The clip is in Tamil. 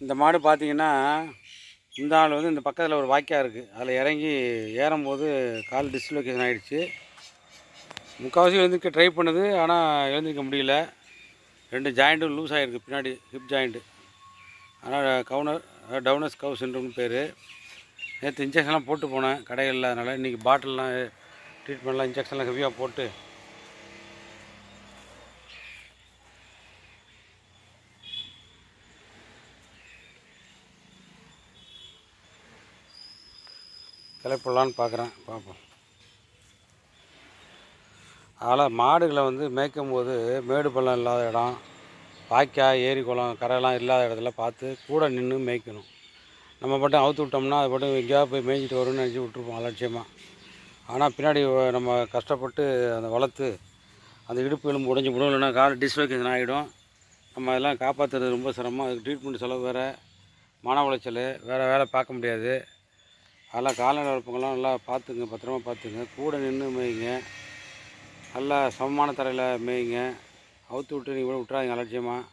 இந்த மாடு பார்த்தீங்கன்னா, இந்த ஆள் வந்து இந்த பக்கத்தில் ஒரு வாய்க்கா இருக்குது. அதில் இறங்கி ஏறும்போது கால் டிஸ்லொகேஷன் ஆகிடுச்சு. முக்கால்வாசி எழுந்திரிக்க ட்ரை பண்ணுது. ஆனால் எழுந்திரிக்க முடியல. 2 ஜாயிண்ட்டும் லூஸ் ஆகிருக்கு பின்னாடி ஹிப் ஜாயிண்ட்டு. அதனால் டவுனஸ் கவ் சிண்ட்ரோம்னு பேர். நேற்று இன்ஜெக்ஷன்லாம் போட்டு போனேன் கடைகளில். அதனால் இன்றைக்கி பாட்டில்லாம் ட்ரீட்மெண்ட்லாம் இன்ஜெக்ஷன்லாம் ஹெவியாக போட்டு கிளப்பிடலான்னு பார்ப்போம். அதனால் மாடுகளை வந்து மேய்க்கும் போது மேடு பள்ளம் இல்லாத இடம், வாய்க்கால் ஏரி குளம் கரையெல்லாம் இல்லாத இடத்துல பார்த்து கூட நின்று மேய்க்கணும். நம்ம மட்டும் அவுத்து விட்டோம்னா அது மட்டும் எங்கேயாவது போய் மேய்ஞ்சிட்டு வரும்னு நினச்சி விட்ருப்போம் அலட்சியமாக. ஆனால் பின்னாடி நம்ம கஷ்டப்பட்டு அதை வளர்த்து அந்த இடுப்பு எலும்பு உடஞ்சி விடும், இல்லைன்னா கால் டிஸ்லொகேஷன் ஆகிடும். நம்ம அதெல்லாம் காப்பாற்றுறது ரொம்ப சிரமம். அதுக்கு ட்ரீட்மெண்ட் செலவு வேறு, மன உளைச்சல், வேறு வேலை பார்க்க முடியாது. அதெல்லாம் கால்நடை வளர்ப்புங்கெல்லாம் நல்லா பார்த்துங்க, பத்திரமா பார்த்துங்க. கூட நின்று மேய்ங்க. நல்லா சமமான தரையில் மேய்ங்க. அவுத்து விட்டு நீங்கள் கூட விட்றாதீங்க அலட்சியமாக.